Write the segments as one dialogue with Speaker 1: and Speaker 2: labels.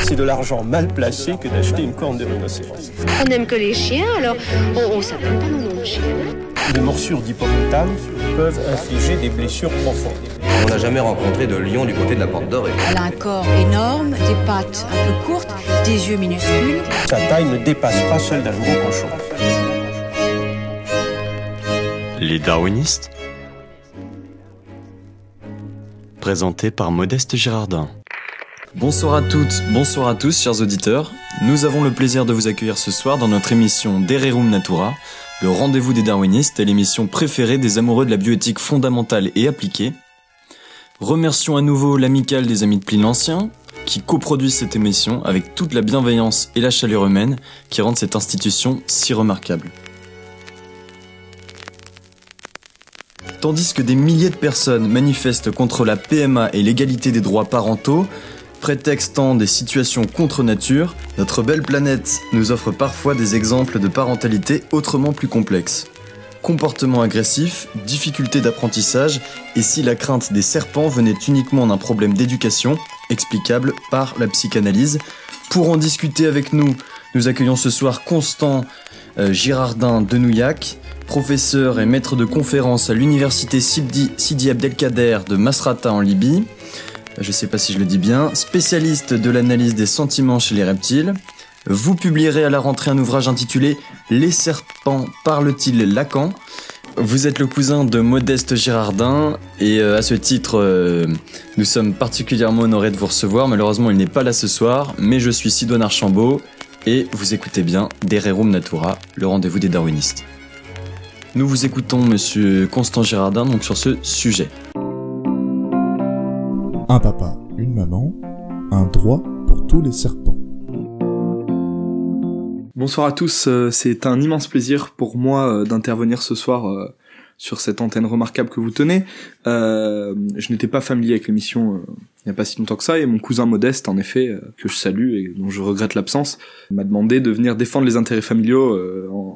Speaker 1: C'est de l'argent mal placé que d'acheter une corne de rhinocéros.
Speaker 2: On n'aime que les chiens, alors on s'appelle pas nos noms de chiens.
Speaker 1: Les morsures d'hippopotame peuvent infliger des blessures profondes.
Speaker 3: On n'a jamais rencontré de lion du côté de la Porte Dorée.
Speaker 4: Elle a un corps énorme, des pattes un peu courtes, des yeux minuscules.
Speaker 1: Sa taille ne dépasse pas celle d'un gros cochon.
Speaker 5: Les darwinistes, présenté par Modeste Girardin.
Speaker 6: Bonsoir à toutes, bonsoir à tous, chers auditeurs. Nous avons le plaisir de vous accueillir ce soir dans notre émission De Rerum Natura, le rendez-vous des darwinistes et l'émission préférée des amoureux de la bioéthique fondamentale et appliquée. Remercions à nouveau l'amicale des Amis de Pline l'Ancien, qui coproduit cette émission avec toute la bienveillance et la chaleur humaine qui rendent cette institution si remarquable. Tandis que des milliers de personnes manifestent contre la PMA et l'égalité des droits parentaux, prétextant des situations contre nature, notre belle planète nous offre parfois des exemples de parentalité autrement plus complexes. Comportement agressif, difficultés d'apprentissage, et si la crainte des serpents venait uniquement d'un problème d'éducation, explicable par la psychanalyse. Pour en discuter avec nous, nous accueillons ce soir Constant Girardin de Nouillac, professeur et maître de conférences à l'université Sidi Abdelkader de Masrata en Libye. Je sais pas si je le dis bien, spécialiste de l'analyse des sentiments chez les reptiles. Vous publierez à la rentrée un ouvrage intitulé « Les serpents parlent-ils Lacan ?» Vous êtes le cousin de Modeste Girardin et à ce titre, nous sommes particulièrement honorés de vous recevoir. Malheureusement, il n'est pas là ce soir, mais je suis Sidoine Archambault et vous écoutez bien De Rerum Natura, le rendez-vous des darwinistes. Nous vous écoutons, monsieur Constant Girardin, donc sur ce sujet.
Speaker 7: Un papa, une maman, un droit pour tous les serpents.
Speaker 8: Bonsoir à tous, c'est un immense plaisir pour moi d'intervenir ce soir sur cette antenne remarquable que vous tenez. Je n'étais pas familier avec l'émission il n'y a pas si longtemps que ça, et mon cousin Modeste, en effet, que je salue et dont je regrette l'absence, m'a demandé de venir défendre les intérêts familiaux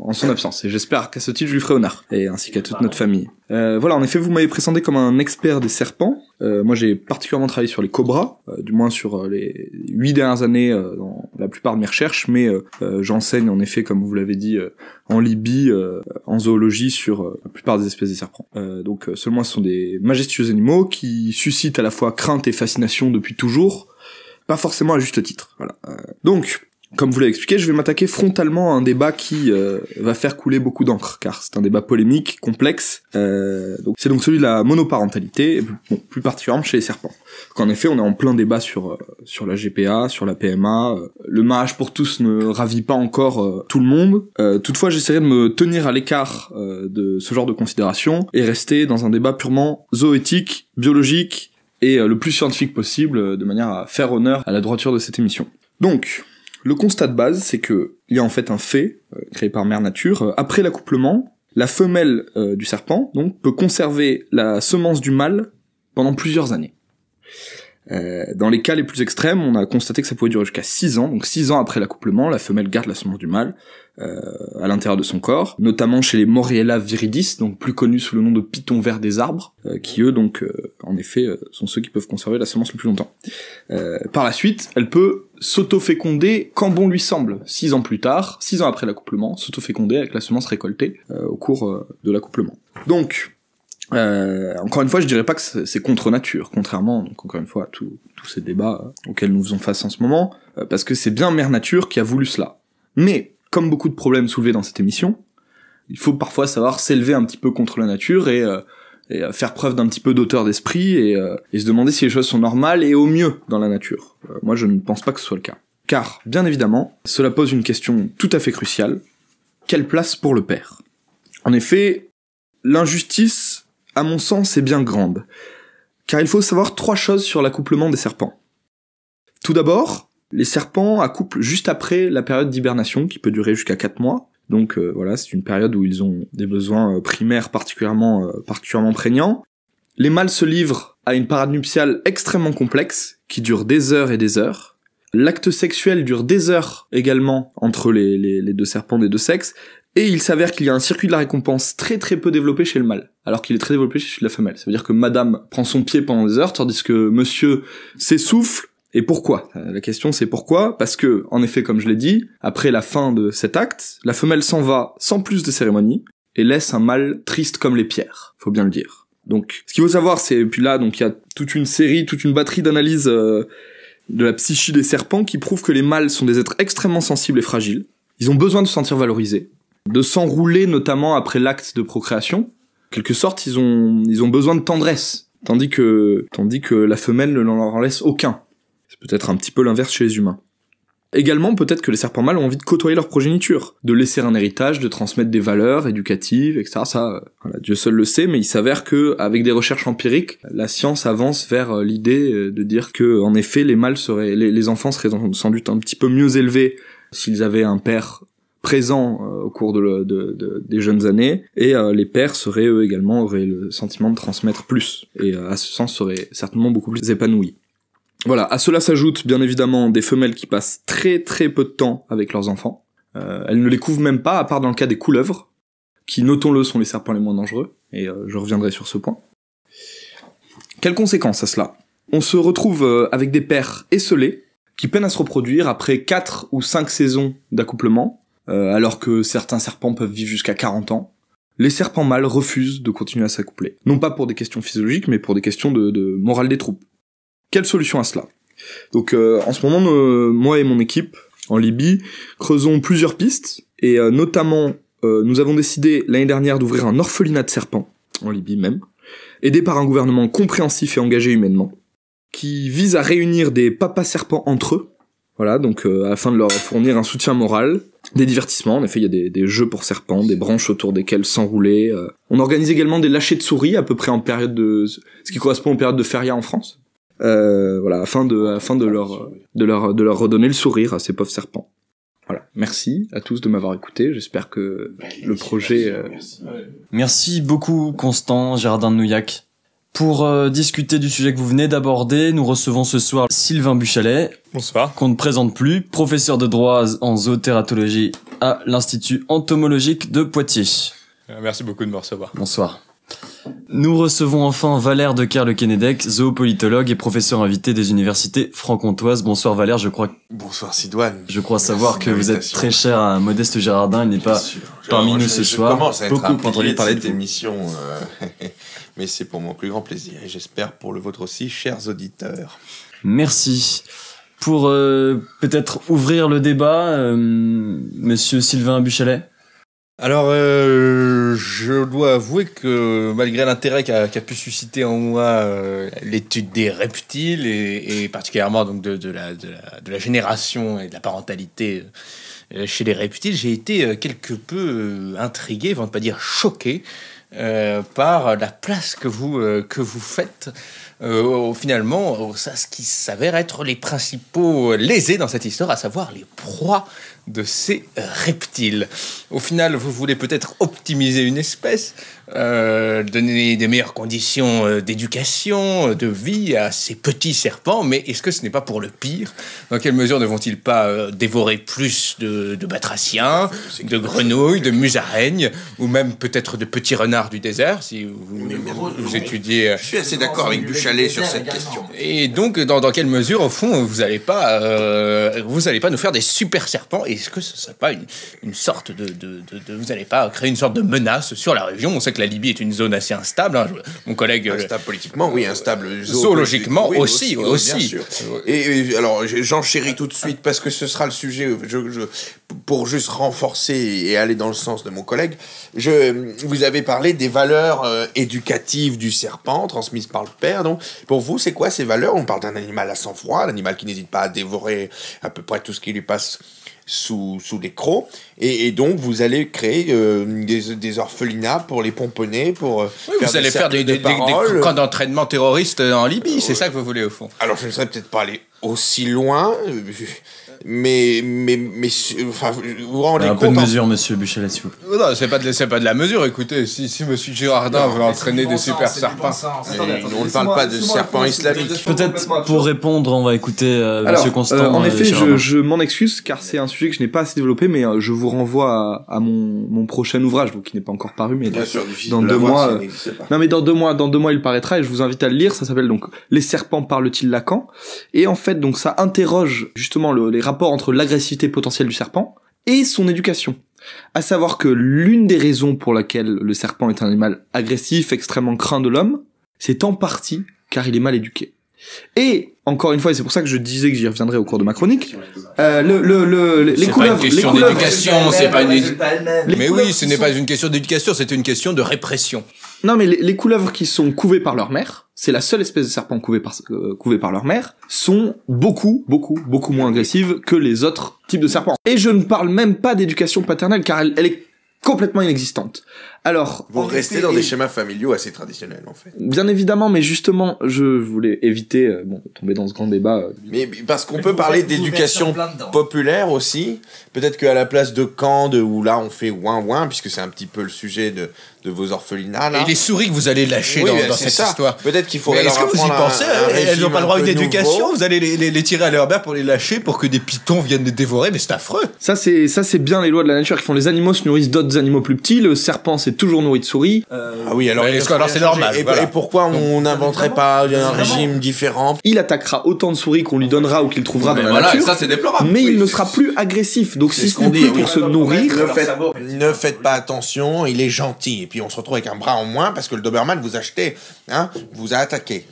Speaker 8: en son absence, et j'espère qu'à ce titre je lui ferai honneur, et ainsi qu'à toute notre famille. Voilà, en effet, vous m'avez présenté comme un expert des serpents. Moi j'ai particulièrement travaillé sur les cobras, du moins sur les 8 dernières années dans la plupart de mes recherches, mais j'enseigne en effet, comme vous l'avez dit, en Libye, en zoologie sur la plupart des espèces des serpents. Donc selon moi ce sont des majestueux animaux qui suscitent à la fois crainte et fascination depuis toujours, pas forcément à juste titre. Voilà. Donc, comme vous l'avez expliqué, je vais m'attaquer frontalement à un débat qui va faire couler beaucoup d'encre, car c'est un débat polémique, complexe. C'est donc celui de la monoparentalité, bon, plus particulièrement chez les serpents. Donc, en effet, on est en plein débat sur la GPA, sur la PMA. Le mariage pour tous ne ravit pas encore tout le monde. Toutefois, j'essaierai de me tenir à l'écart de ce genre de considérations et rester dans un débat purement zoéthique, biologique et le plus scientifique possible, de manière à faire honneur à la droiture de cette émission. Donc, le constat de base, c'est que il y a en fait un fait créé par Mère Nature. Après l'accouplement, la femelle du serpent donc peut conserver la semence du mâle pendant plusieurs années. Dans les cas les plus extrêmes, on a constaté que ça pouvait durer jusqu'à 6 ans. Donc 6 ans après l'accouplement, la femelle garde la semence du mâle à l'intérieur de son corps, notamment chez les Moriella viridis, donc plus connus sous le nom de pythons verts des arbres, qui eux donc en effet sont ceux qui peuvent conserver la semence le plus longtemps. Par la suite, elle peut s'auto-féconder quand bon lui semble. 6 ans plus tard, 6 ans après l'accouplement, s'auto-féconder avec la semence récoltée au cours de l'accouplement. Donc encore une fois, je dirais pas que c'est contre nature, contrairement, donc encore une fois, à tous ces débats auxquels nous faisons face en ce moment, parce que c'est bien Mère Nature qui a voulu cela. Mais, comme beaucoup de problèmes soulevés dans cette émission, il faut parfois savoir s'élever un petit peu contre la nature et faire preuve d'un petit peu d'auteur d'esprit et se demander si les choses sont normales et au mieux dans la nature. Moi, je ne pense pas que ce soit le cas. Car, bien évidemment, cela pose une question tout à fait cruciale. Quelle place pour le père ? En effet, l'injustice, à mon sens, est bien grande, car il faut savoir 3 choses sur l'accouplement des serpents. Tout d'abord, les serpents accouplent juste après la période d'hibernation, qui peut durer jusqu'à 4 mois, donc voilà, c'est une période où ils ont des besoins primaires particulièrement prégnants. Les mâles se livrent à une parade nuptiale extrêmement complexe, qui dure des heures et des heures. L'acte sexuel dure des heures également entre les deux serpents des deux sexes, et il s'avère qu'il y a un circuit de la récompense très très peu développé chez le mâle, alors qu'il est très développé chez la femelle. Ça veut dire que madame prend son pied pendant des heures, tandis que monsieur s'essouffle Et pourquoi? La question c'est pourquoi? Parce que, en effet, comme je l'ai dit, après la fin de cet acte, la femelle s'en va sans plus de cérémonie et laisse un mâle triste comme les pierres, faut bien le dire. Donc, ce qu'il faut savoir, c'est, puis là, donc il y a toute une batterie d'analyses de la psyché des serpents qui prouvent que les mâles sont des êtres extrêmement sensibles et fragiles. Ils ont besoin de se sentir valorisés, de s'enrouler notamment après l'acte de procréation. En quelque sorte, ils ont besoin de tendresse, tandis que la femelle ne leur en laisse aucun. C'est peut-être un petit peu l'inverse chez les humains. Également, peut-être que les serpents mâles ont envie de côtoyer leur progéniture, de laisser un héritage, de transmettre des valeurs éducatives, etc. Ça, voilà, Dieu seul le sait, mais il s'avère que, avec des recherches empiriques, la science avance vers l'idée de dire que, en effet, les mâles les enfants seraient sans doute un petit peu mieux élevés s'ils avaient un père présent au cours des jeunes années, et les pères auraient le sentiment de transmettre plus, et à ce sens seraient certainement beaucoup plus épanouis. Voilà, à cela s'ajoutent bien évidemment des femelles qui passent très très peu de temps avec leurs enfants. Elles ne les couvrent même pas, à part dans le cas des couleuvres, qui, notons-le, sont les serpents les moins dangereux, et je reviendrai sur ce point. Quelles conséquences à cela? On se retrouve avec des pères esselés, qui peinent à se reproduire après 4 ou 5 saisons d'accouplement, alors que certains serpents peuvent vivre jusqu'à 40 ans. Les serpents mâles refusent de continuer à s'accoupler. Non pas pour des questions physiologiques, mais pour des questions de morale des troupes. Quelle solution à cela? Donc en ce moment, moi et mon équipe, en Libye, creusons plusieurs pistes, et notamment, nous avons décidé l'année dernière d'ouvrir un orphelinat de serpents, en Libye même, aidé par un gouvernement compréhensif et engagé humainement, qui vise à réunir des papas serpents entre eux, voilà, donc afin de leur fournir un soutien moral, des divertissements, en effet il y a des jeux pour serpents, des branches autour desquelles s'enrouler, on organise également des lâchers de souris, à peu près en période ce qui correspond aux périodes de feria en France, voilà, afin de leur redonner le sourire à ces pauvres serpents. Voilà, merci à tous de m'avoir écouté, j'espère que le projet...
Speaker 6: Merci beaucoup Constant Girardin de Nouillac. Pour discuter du sujet que vous venez d'aborder, nous recevons ce soir Sylvain Buchalet.
Speaker 1: Bonsoir.
Speaker 6: Qu'on ne présente plus, professeur de droit en zootératologie à l'Institut entomologique de Poitiers.
Speaker 1: Merci beaucoup de me recevoir.
Speaker 6: Bonsoir. Nous recevons enfin Valère de Kerle-Kenedec, zoopolitologue et professeur invité des universités franc-comtoises. Bonsoir Valère,
Speaker 9: Bonsoir Sidoine.
Speaker 6: Je crois savoir que vous êtes très cher à Modeste Girardin, il n'est pas parmi nous ce soir.
Speaker 9: Je commence à être
Speaker 6: beaucoup entendu parler de
Speaker 9: cette émission, mais c'est pour mon plus grand plaisir et j'espère pour le vôtre aussi, chers auditeurs.
Speaker 6: Merci. Pour peut-être ouvrir le débat, Monsieur Sylvain Buchalet.
Speaker 10: Alors, je dois avouer que malgré l'intérêt qu'a pu susciter en moi l'étude des reptiles et particulièrement donc de la génération et de la parentalité chez les reptiles, j'ai été quelque peu intrigué, avant de pas dire choqué, par la place que vous faites finalement à ce qui s'avère être les principaux lésés dans cette histoire, à savoir les proies de ces reptiles. Au final, vous voulez peut-être optimiser une espèce, donner des meilleures conditions d'éducation, de vie à ces petits serpents, mais est-ce que ce n'est pas pour le pire? Dans quelle mesure ne vont-ils pas dévorer plus de batraciens, de grenouilles, de musaraignes, ou même peut-être de petits renards du désert, si vous étudiez...
Speaker 9: Je suis assez d'accord avec Buchalet sur cette question.
Speaker 10: Et donc, dans quelle mesure, au fond, vous allez pas nous faire des super serpents? Est-ce que ce serait pas une sorte vous n'allez pas créer une sorte de menace sur la région? On sait que la Libye est une zone assez instable. Hein. Mon collègue...
Speaker 9: Instable politiquement, oui, instable
Speaker 10: zoologiquement, oui, aussi.
Speaker 9: Bien sûr. Et alors, j'enchéris tout de suite parce que ce sera le sujet, pour juste renforcer et aller dans le sens de mon collègue. Vous avez parlé des valeurs éducatives du serpent, transmises par le père. Donc, pour vous, c'est quoi ces valeurs? On parle d'un animal à sang-froid, l'animal qui n'hésite pas à dévorer à peu près tout ce qui lui passe sous les crocs, et donc vous allez créer des orphelinats pour les pomponner, pour
Speaker 10: vous allez faire des camps d'entraînement terroristes en Libye, c'est ça que vous voulez au fond?
Speaker 9: Alors je ne serais peut-être pas allé aussi loin, mais enfin, vous vous rendez compte...
Speaker 6: Un peu de mesure, monsieur Buchalet, s'il vous plaît.
Speaker 10: Non, c'est pas de la mesure, écoutez, si monsieur Girardin veut entraîner des super serpents...
Speaker 9: On ne parle pas de serpents islamiques.
Speaker 6: Peut-être pour répondre, on va écouter monsieur Constant.
Speaker 8: En effet, je m'en excuse, car c'est un sujet que je n'ai pas assez développé, mais je vous renvoie à mon prochain ouvrage, qui n'est pas encore paru, mais dans 2 mois... dans 2 mois, il paraîtra, et je vous invite à le lire, ça s'appelle donc « Les serpents parlent-ils Lacan ?» Et en fait, fait, donc ça interroge justement les rapports entre l'agressivité potentielle du serpent et son éducation. À savoir que l'une des raisons pour laquelle le serpent est un animal agressif, extrêmement craint de l'homme, c'est en partie car il est mal éduqué. Et, encore une fois, et c'est pour ça que je disais que j'y reviendrai au cours de ma chronique, les couleuvres...
Speaker 10: C'est pas une question d'éducation, c'est pas une... Mais oui, ce n'est pas une question d'éducation, c'est une question de répression.
Speaker 8: Non, mais les couleuvres qui sont couvées par leur mère, c'est la seule espèce de serpent couvée par leur mère, sont beaucoup moins agressives que les autres types de serpents. Et je ne parle même pas d'éducation paternelle, car elle est complètement inexistante. Alors,
Speaker 9: vous restez dans des schémas familiaux assez traditionnels, en fait.
Speaker 8: Bien évidemment, mais justement, je voulais éviter de tomber dans ce grand débat.
Speaker 9: Mais parce qu'on peut parler d'éducation populaire aussi. Peut-être qu'à la place de Kant, où là on fait ouin-ouin, puisque c'est un petit peu le sujet de vos orphelinats. Là.
Speaker 10: Et les souris que vous allez lâcher dans cette histoire.
Speaker 9: Peut-être qu'il faudrait leur
Speaker 10: apprendre. Est-ce que vous y pensez elles n'ont pas le droit à une éducation.
Speaker 9: Nouveau.
Speaker 10: Vous allez les tirer à leur mère pour les lâcher, pour que des pitons viennent les dévorer, mais c'est affreux.
Speaker 8: Ça c'est bien les lois de la nature qui font. Les animaux se nourrissent d'autres animaux plus petits. Le serpent c'est toujours nourri de souris.
Speaker 9: Ah oui, alors
Speaker 10: c'est normal.
Speaker 9: Et pourquoi on n'inventerait pas un régime différent?
Speaker 8: Il attaquera autant de souris qu'on lui donnera ou qu'il trouvera dans la nature.
Speaker 9: Ça c'est déplorable.
Speaker 8: Mais il ne sera plus agressif. Donc si ce n'est plus pour se nourrir,
Speaker 9: ne faites pas attention. Il est gentil. Et puis on se retrouve avec un bras en moins parce que le Doberman vous a attaqué.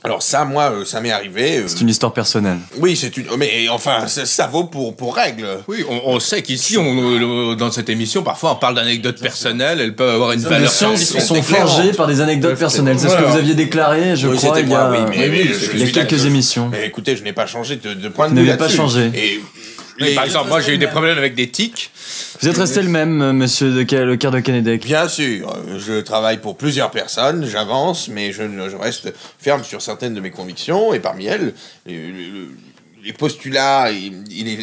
Speaker 9: Alors ça, moi, ça m'est arrivé.
Speaker 6: C'est une histoire personnelle.
Speaker 9: Oui, mais enfin, ça vaut pour règle.
Speaker 10: Oui, on sait qu'ici, dans cette émission, parfois, on parle d'anecdotes personnelles. Elles peuvent avoir une valeur scientifique.
Speaker 6: Ils sont forgés par des anecdotes personnelles. C'est ce que vous aviez déclaré, je crois, il y a quelques émissions.
Speaker 9: Mais écoutez, je n'ai pas changé de point de
Speaker 6: vue.
Speaker 9: Vous
Speaker 6: n'avez pas changé.
Speaker 10: Par exemple, moi, j'ai eu des problèmes avec des tiques.
Speaker 6: Vous êtes resté le même, monsieur Le Caire de Kennedec?
Speaker 9: Bien sûr, je travaille pour plusieurs personnes, j'avance, mais je reste ferme sur certaines de mes convictions, et parmi elles, les postulats et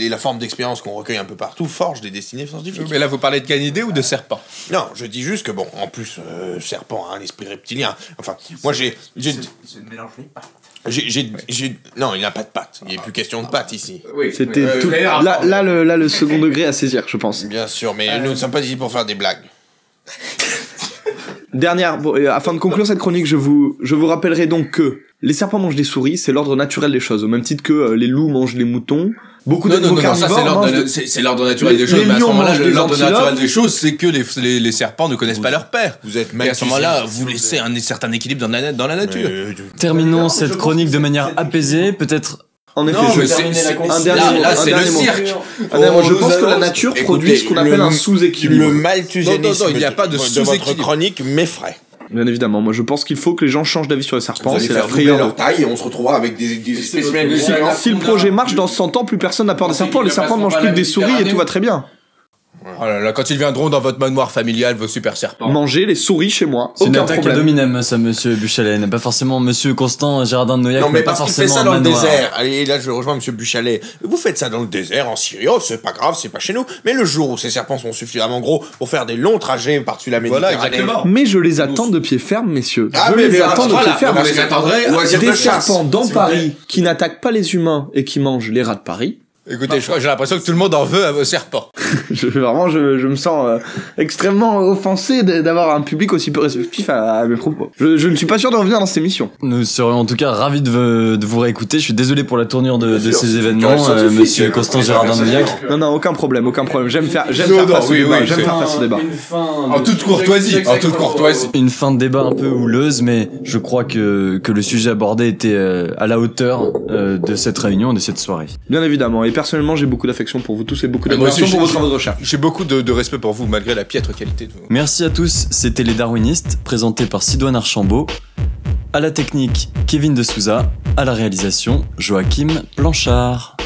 Speaker 9: la forme d'expérience qu'on recueille un peu partout forgent des destinées scientifiques.
Speaker 10: Mais là, vous parlez de canidés ou de serpents?
Speaker 9: Non, je dis juste que, bon, en plus, serpent a un esprit reptilien. Enfin, moi, j'ai... Non, il n'a pas de pattes. Il n'est plus question de pattes ici.
Speaker 8: Oui, c'était tout... Là, le second degré à saisir, je pense.
Speaker 9: Bien sûr, mais nous ne sommes pas ici pour faire des blagues.
Speaker 8: Afin de conclure cette chronique, je vous rappellerai donc que les serpents mangent des souris, c'est l'ordre naturel des choses, au même titre que les loups mangent les moutons. Beaucoup d'animaux carnivores
Speaker 10: c'est l'ordre naturel des choses, mais à ce moment-là, l'ordre naturel des choses, c'est que les serpents ne connaissent pas leur père.
Speaker 9: Vous êtes
Speaker 10: et à ce moment-là, vous laissez un certain équilibre dans la nature.
Speaker 6: Terminons cette chronique de manière apaisée, peut-être.
Speaker 8: En effet,
Speaker 10: là, c'est le cirque.
Speaker 8: Je pense que la nature produit ce qu'on appelle un sous-équilibre.
Speaker 9: Le malthusianisme
Speaker 10: il n'y a pas de
Speaker 9: sous-équilibre. Votre chronique m'effraie.
Speaker 8: Bien évidemment, moi je pense qu'il faut que les gens changent d'avis sur les serpents.
Speaker 9: C'est la frayeur leur taille et on se retrouvera avec des spécimens.
Speaker 8: Si le projet marche dans 100 ans, plus personne n'a peur des serpents. Les serpents ne mangent plus que des souris et tout va très bien.
Speaker 10: Oh là là, quand ils viendront dans votre manoir familial, vos super serpents.
Speaker 8: Manger les souris chez moi.
Speaker 6: C'est une attaque ad hominem, ça, monsieur Buchalet. Pas forcément monsieur Constant Gérardin de Noillac.
Speaker 9: Non, mais
Speaker 6: pas
Speaker 9: parce qu'il fait
Speaker 6: forcément
Speaker 9: ça dans le désert. Allez, là, je rejoins monsieur Buchalet. Vous faites ça dans le désert, en Syrie. Oh, c'est pas grave, c'est pas chez nous. Mais le jour où ces serpents sont suffisamment gros pour faire des longs trajets par-dessus la Méditerranée.
Speaker 10: Voilà, exactement.
Speaker 8: Mais je les attends de pied ferme, messieurs.
Speaker 9: Ah,
Speaker 8: je les attends de pied ferme.
Speaker 9: Vous les attendrez
Speaker 8: des serpents dans Paris qui n'attaquent pas les humains et qui mangent les rats de Paris.
Speaker 10: Écoutez, j'ai l'impression que tout le monde en veut à vos serpents.
Speaker 8: Je me sens extrêmement offensé d'avoir un public aussi peu réceptif à mes propos. Je ne suis pas sûr de revenir dans cette émission.
Speaker 6: Nous serions en tout cas ravis de vous réécouter. Je suis désolé pour la tournure de ces événements, monsieur Constant Gérardin de Noillac.
Speaker 8: Non, aucun problème. J'aime faire face au débat.
Speaker 10: En toute courtoisie.
Speaker 6: Une fin de débat un peu houleuse, mais je crois que le sujet abordé était à la hauteur de cette réunion, de cette soirée.
Speaker 8: Bien évidemment. Et personnellement, j'ai beaucoup d'affection pour vous tous et beaucoup d'admiration pour vos travaux de recherche.
Speaker 10: J'ai beaucoup de respect pour vous, malgré la piètre qualité de vous.
Speaker 6: Merci à tous, c'était Les Darwinistes, présentés par Sidoine Archambault. À la technique, Kevin de Souza. À la réalisation, Joachim Blanchard.